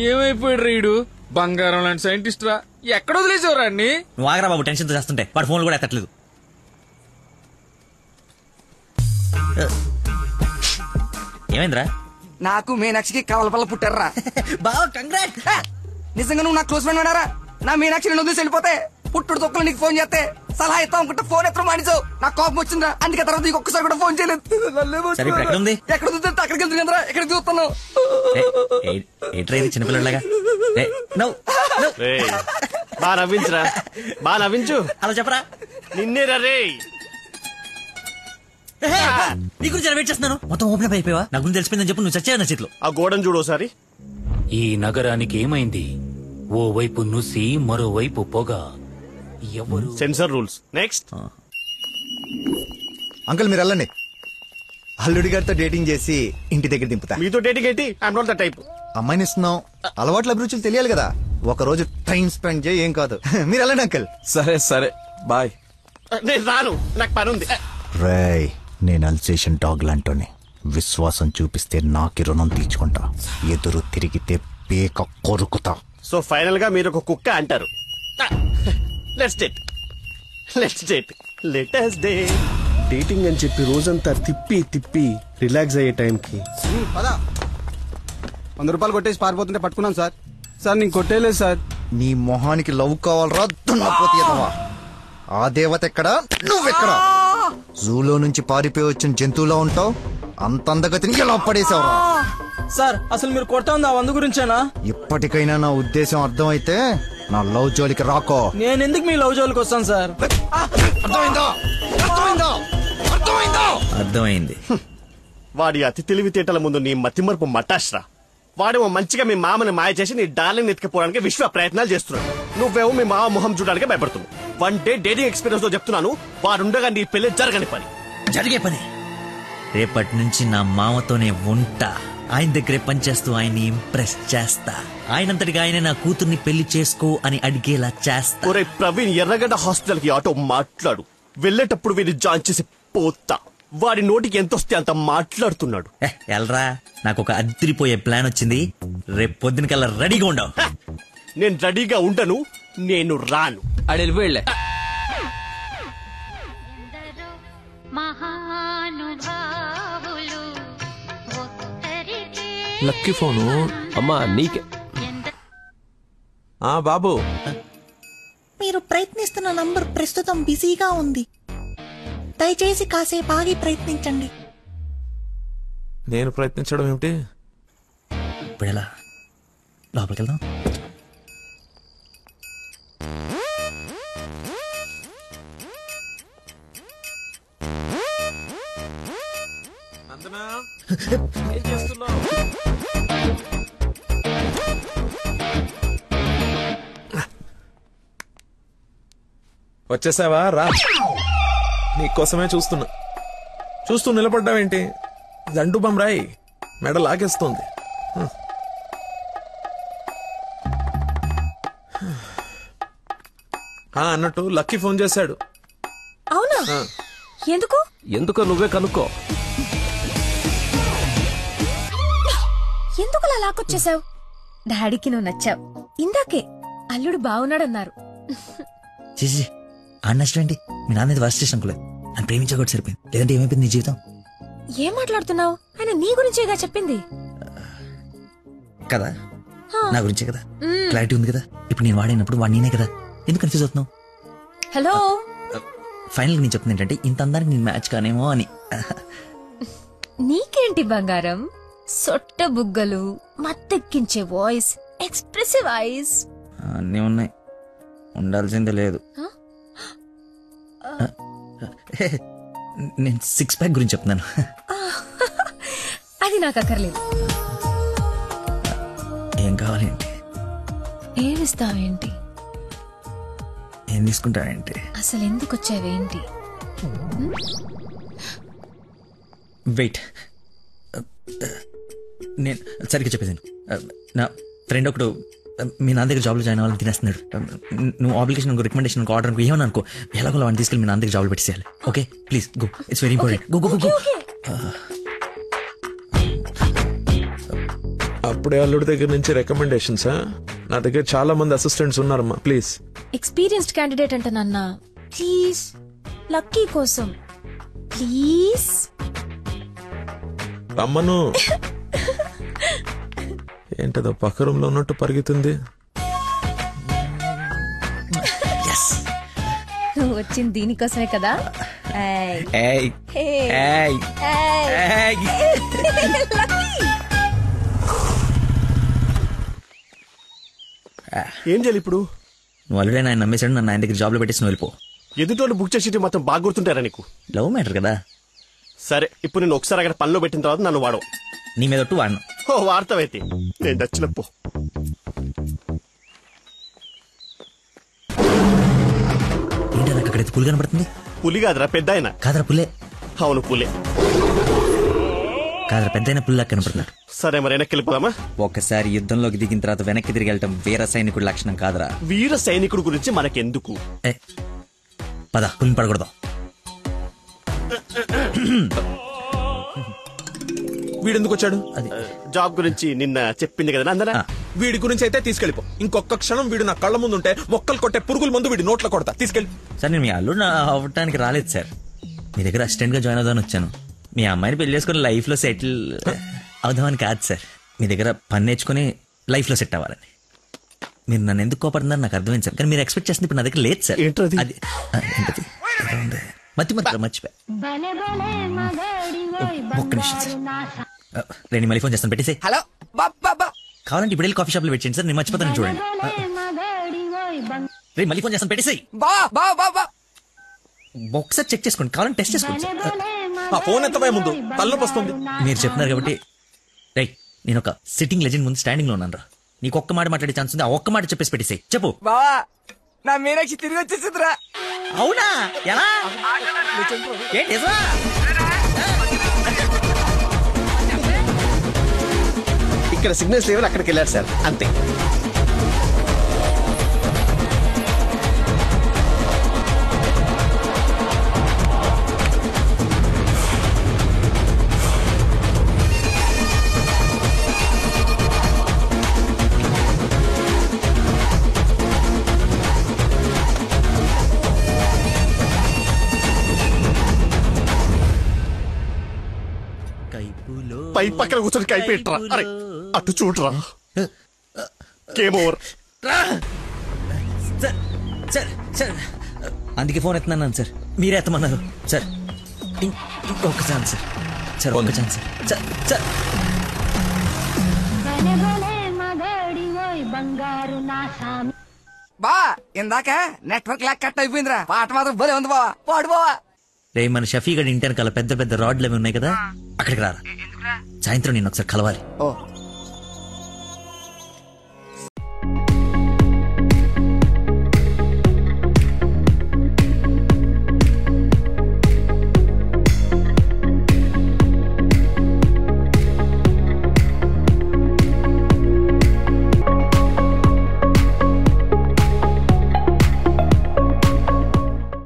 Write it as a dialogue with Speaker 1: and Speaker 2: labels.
Speaker 1: ఏమైపోయాడు రీడు? బంగారం లాంటి సైంటిస్ట్ రా, ఎక్కడ వదిలేసేవరా అన్ని?
Speaker 2: నువ్వు ఆగరా బాబు, టెన్షన్ తో చేస్తుంటే వాడు ఫోన్లు కూడా ఎత్తట్లేదు. ఏమైందిరా?
Speaker 3: నాకు మీనాక్షికి కవలపల్ల పుట్టారా.
Speaker 2: బావ కంగ్రాట్.
Speaker 3: నిజంగా నువ్వు నా క్లోజ్ ఫ్రెండ్ ఉన్నారా? నా మీనాక్షి నేను వదిలేసి వెళ్ళిపోతే పుట్టుడు తొక్కలు నీకు ఫోన్ చేస్తే సలహా ఇస్తాం అనుకుంటే ఫోన్ ఎత్తడం మానేసావు. నాకు కోపం వచ్చిందా, అందుకే తర్వాత నీకు ఒక్కసారి కూడా ఫోన్ చేయలేదు.
Speaker 2: ఎక్కడ ఉంది?
Speaker 3: ఎక్కడ చూస్తే అక్కడికి వెళ్తుంది కదరా, ఎక్కడ చూస్తున్నావు?
Speaker 2: చిన్నపిల్లలాగా
Speaker 4: బాగా నవ్వించురా, బాగా నవ్వించు.
Speaker 2: అలా చెప్పరా.
Speaker 4: నిన్నేరా రే,
Speaker 2: నీ గురించి వెయిట్ చేస్తున్నాను. మొత్తం ఓపెన్ అప్ అయిపోయావా? నా గురించి తెలిసిపోయిందని చెప్పు. నువ్వు చచ్చావు నా చేతిలో.
Speaker 4: ఆ గోడను చూడు ఒకసారి.
Speaker 5: ఈ నగరానికి ఏమైంది? ఓవైపు నుసి, మరోవైపు పొగ. ఎవరు?
Speaker 4: Sensor rules. నెక్స్ట్.
Speaker 6: అంకుల్ మీరు వెళ్ళండి. అల్లుడి గారితో డేటింగ్ చేసి ఇంటి దగ్గర దింపుతా.
Speaker 4: మీతో డేటింగ్ ఏంటి? I'm not the type.
Speaker 6: అమ్మాయిని ఇస్తున్నాం, అలవాట్ల అభిరుచులు తెలియాలి కదా. ఒక రోజు టైం స్పెండ్ చేయి, ఏం కాదు. మీరు వెళ్ళండి అంకుల్.
Speaker 1: సరే సరే బాయ్.
Speaker 4: నేను రాను, నాకు పని ఉంది.
Speaker 6: రేయ్, నేను అల్సేషన్ డాగ్ లాంటోని. విశ్వాసం చూపిస్తే నాకి రుణం తీర్చుకుంటా, ఎదురు తిరిగితే పేక కొరుకుతా.
Speaker 4: సో ఫైనల్ గా మీరు ఒక కుక్క అంటారు. Let's date, let's date, let us date. Dating అని చెప్పి రోజంతా తిప్పి తిప్పి రిలాక్స్ అయ్యే టైంకి
Speaker 7: 100 రూపాయలు కొట్టేసి పారిపోతుంటే పట్టుకున్నాం సార్. సార్ నేను కొట్టేయలేదు సార్.
Speaker 6: నీ మొహానికి లవ్ కావాలరా దున్నపోతీయదవా? ఆ దేవత ఎక్కడా, నువ్వెక్కడా? జూలో నుంచి పారిపోయి వచ్చిన జంతువులా ఉంటావు. అంత అందగతిని ఎలా పడేసావురా?
Speaker 7: సార్ అసలు మీరు కొడతా ఉంది ఆ 100 గురించేనా?
Speaker 6: ఇప్పటికైనా నా ఉద్దేశం అర్థమైతే నా లవ్ జోలికి రాకో.
Speaker 7: నేను ఎందుకు మీ లవ్ జోలికి వస్తాను సార్?
Speaker 6: అర్థమైందా? అర్థమైందా? అర్థమైందా?
Speaker 2: అర్థమైంది.
Speaker 4: వాడి అతి తెలివితేటల ముందు నీ మతిమరుపు మటాష్రా. వాడేమో మంచిగా మీ మామని మాయ చేసి నీ డార్లింగ్ ఎత్తుకుపోవడానికి విశ్వ ప్రయత్నాలు చేస్తున్నాడు. నువ్వేమో మీ మామ మొహం చూడడానికి భయపడుతున్నావు. 1 డే డేటింగ్ ఎక్స్పీరియన్స్ తో చెప్తున్నాను, వాడుండగా నీ పెళ్లి జరగని పని.
Speaker 2: జరిగే పని. రేపటి నుంచి నా మామతోనే ఉంటా. ఆయన దగ్గరే పనిచేస్తూ ఆయన్ని ఇంప్రెస్ చేస్తా. ఆయనంతటిగా ఆయన నా కూతుర్ని పెళ్లి చేసుకో అని అడిగేలా చేస్తా.
Speaker 4: ఒరే ప్రవీణ్, ఎర్రగడ్డ హాస్పిటల్ కి ఆటో మాట్లాడు. వెళ్ళేటప్పుడు వీడిని జాయిన్ చేసి పోతా. వాడి నోటికి ఎంత వస్తే అంత మాట్లాడుతున్నాడు.
Speaker 2: ఎల్రా, నాకు ఒక అదిరిపోయే ప్లాన్ వచ్చింది. రేపు పొద్దున కల్లా రెడీగా ఉండవు.
Speaker 4: నేను రెడీగా ఉండను, నేను రాను.
Speaker 1: ఆడు వెళ్ళిపోయిలే. లక్కీ ఫోను అమ్మా నీకే. బాబు,
Speaker 8: మీరు ప్రయత్నిస్తున్న నంబర్ ప్రస్తుతం బిజీగా ఉంది, దయచేసి కాసేపు ఆగి ప్రయత్నించండి.
Speaker 1: నేను ప్రయత్నించడం ఏమిటి?
Speaker 2: ఇప్పుడు ఎలా? లోపలికి వెళ్దాం.
Speaker 1: ఏం చేస్తున్నావు? వచ్చేసావా? రా, నీకోసమే చూస్తూ నిలబడ్డావేంటి? దండు బమ్రాయి మెడ లాగేస్తుంది. అన్నట్టు లక్కీ ఫోన్ చేశాడు.
Speaker 8: అవునా?
Speaker 1: ఎందుకో నువ్వే కనుక్కో.
Speaker 9: ఎందుకు అలా లాక్కొచ్చేసావు? డాడీకి నువ్వు నచ్చావు. ఇందాకే అల్లుడు బాగున్నాడన్నారు.
Speaker 2: చేసి అన్నష్టండి. మీ నాన్న వర్స్ట్ స్టేషన్ అనుకోలేదు. నన్ను ప్రేమించకూడదు సరిపోయింది. లేదంటే ఏమైపోయింది నీ జీవితం?
Speaker 9: ఏం మాట్లాడుతున్నావు? ఆయన నీ గురించేగా చెప్పింది
Speaker 2: కదా, నా గురించే కదా. క్లారిటీ ఉంది కదా. ఇప్పుడు నేను వాడినప్పుడు వాడు నేనే కదా. ఎందుకు కన్ఫ్యూజ్ అవుతున్నావు?
Speaker 9: హలో,
Speaker 2: ఫైనల్ నేను చెప్తుంది ఏంటంటే, ఇంత అందానికి నేను మ్యాచ్ కానేమో అని.
Speaker 9: నీకేంటి బంగారం, సొట్ట బుగ్గలు, మత్తెక్కించే వాయిస్, ఎక్స్ప్రెసివ్ ఐస్
Speaker 2: అన్నీ ఉన్నాయి. ఉండాల్సిందే లేదు. నేను 6 ప్యాక్ గురించి చెప్తున్నాను.
Speaker 9: అది నాకు అక్కర్లేదు.
Speaker 2: ఏం కావాలేంటి?
Speaker 9: ఏమిస్తావేంటి?
Speaker 2: ఏం తీసుకుంటావేంటి?
Speaker 9: అసలు ఎందుకు వచ్చావేంటి?
Speaker 2: వెయిట్, నేను సరిగ్గా చెప్పేసాను. నా ఫ్రెండ్ ఒకడు మీ నాన్న దగ్గర జాబ్లో జాయిన్ అవ్వాలని తినేస్తున్నాడు. నువ్వు అప్లికేషన్ రికమెండేషన్ ఆర్డర్ ఏమని అనుకో, ఎలాగో వాడిని తీసుకెళ్ళి మీ నాన్న దగ్గర జాబ్లో పెట్టేసేయాలి. Okay please go, it's very important. Go go go.
Speaker 10: అప్పుడే అల్లుడి దగ్గర నుంచి రికమెండేషన్సా? నా దగ్గర చాలా మంది అసిస్టెంట్స్ ఉన్నారమ్మా, ప్లీజ్.
Speaker 9: ఎక్స్పీరియన్స్డ్ క్యాండిడేట్ అంట నాన్న, ప్లీజ్ లక్కీ కోసం ప్లీజ్.
Speaker 10: రమ్మను. ఏంటదో పక్క రూమ్ లో ఉన్నట్టు పరిగెత్తుంది.
Speaker 9: నువ్వు వచ్చింది దీనికోసమే కదా.
Speaker 4: ఏం చేయాలి ఇప్పుడు?
Speaker 2: నువ్వు ఆల్రెడీ ఆయన నమ్మేశాడు, నన్ను ఆయన దగ్గర జాబ్లో పెట్టేసి నువ్వు వెళ్ళిపో.
Speaker 4: ఎదుటోళ్ళు బుక్ చేసి మొత్తం బాగా గుర్తుంటారా నీకు?
Speaker 2: లవ్ మ్యాటర్ కదా.
Speaker 4: సరే, ఇప్పుడు నేను ఒకసారి అక్కడ పనిలో పెట్టిన తర్వాత నన్ను వాడవు.
Speaker 2: నీ మీద ఒట్టు వాడను.
Speaker 4: ఓ వార్తవైతే నేను దచ్చినప్పు.
Speaker 2: ఏంటి నాకు అక్కడైతే పులి కనపడుతుంది?
Speaker 4: పులి కాదురా, పెద్ద ఆయన.
Speaker 2: కాదరా పుల్లే.
Speaker 4: అవును పులే.
Speaker 2: కాదరా పెద్ద అయిన పుల్లా కనపడుతున్నాడు.
Speaker 4: సరే మరి వెనక్కి వెళ్ళిపోదామా?
Speaker 2: ఒకసారి యుద్ధంలోకి దిగిన తర్వాత వెనక్కి తిరిగి వెళ్ళటం వీర సైనికుడి లక్షణం కాదరా.
Speaker 4: వీర సైనికుడు గురించి మనకెందుకు?
Speaker 2: పద, పులిని పడకూడదు.
Speaker 10: వీడెందుకు వచ్చాడు?
Speaker 2: అది
Speaker 4: జాబ్ గురించి నిన్న చెప్పింది కదా అందరా.
Speaker 10: వీడి గురించి అయితే తీసుకెళ్ళిపో. ఇంకొక క్షణం వీడు నా కళ్ళ ముందు ఉంటే మొక్కలు కొట్టే పురుగుల ముందు వీడి నోట్లో కొడతా. తీసుకెళ్ళి.
Speaker 2: సార్ నేను మీ అల్లుడు అవ్వటానికి రాలేదు సార్, మీ దగ్గర అసిస్టెంట్ గా జాయిన్ అవుదామని వచ్చాను. మీ అమ్మాయిని పెళ్లి చేసుకుని లైఫ్ లో సెటిల్ అవుదామని కాదు సార్, మీ దగ్గర పని నేర్చుకుని లైఫ్ లో సెట్ అవ్వాలని. మీరు నన్ను ఎందుకు కోపడుతున్నారు నాకు అర్థమైంది సార్, కానీ మీరు ఎక్స్పెక్ట్ చేస్తుంది ఇప్పుడు నా దగ్గర లేదు సార్.
Speaker 4: ఏంటది?
Speaker 2: అది ఏంటది? మర్చిపోయా. ఒక్క నిమిషం సార్, నేను మళ్ళీ ఫోన్ చేస్తాను, పెట్టేసి.
Speaker 3: హలో బాబా,
Speaker 2: కావాలంటే ఇప్పుడు వెళ్ళి కాఫీ షాప్ లో పెట్టండి సార్, నేను మర్చిపోతాను చూడండి. రే మళ్ళీ ఫోన్ చేస్తాను, పెట్టేసి. ఒకసారి చెక్ చేసుకోండి, కావాలంటే టెస్ట్ చేసుకోండి సార్.
Speaker 10: ఆ ఫోన్ ఎత్తబోయే ముందు తలనొప్పి వస్తుంది.
Speaker 2: మీరు చెప్తున్నారు కాబట్టి రైట్, నేను ఒక సిట్టింగ్ లెజెండ్ ముందు స్టాండింగ్ లో ఉన్నాను రా. నీకు ఒక్క మాట మాట్లాడే ఛాన్స్ ఉంది, ఆ ఒక్క మాట చెప్పేసి పెట్టేసి. చెప్పు
Speaker 3: బావా, నా మీనాక్షి తిరిగి వచ్చేసిందిరా.
Speaker 2: అవునా? ఎలా? ఏంటి నిజమా?
Speaker 4: ఇక్కడ సిగ్నల్స్ లేవని అక్కడికి వెళ్ళారు సార్, అంతే. పై పక్కన కూర్చొని కైపెట్టరా. అరే అటు చూడరా. Game over.
Speaker 2: సార్ అందుకే ఫోన్ ఎత్తున్నాను సార్, మీరే ఎత్తమన్నారు సార్. ఇంకొక ఛాన్స్ సార్, సార్ ఒక్క ఛాన్స్ సార్. సార్
Speaker 3: బా ఇందాక నెట్వర్క్ లాక్ కట్ అయిపోయిందిరా. పాట మాత్రం భలే ఉంది బావా, పాడు బావా.
Speaker 2: రే మన షఫీ గడి ఇంటి వెనకాల పెద్ద పెద్ద రాడ్లు అవి ఉన్నాయి కదా, అక్కడికి రారా. సాయంత్రం నేను ఒకసారి కలవాలి.
Speaker 3: ఓ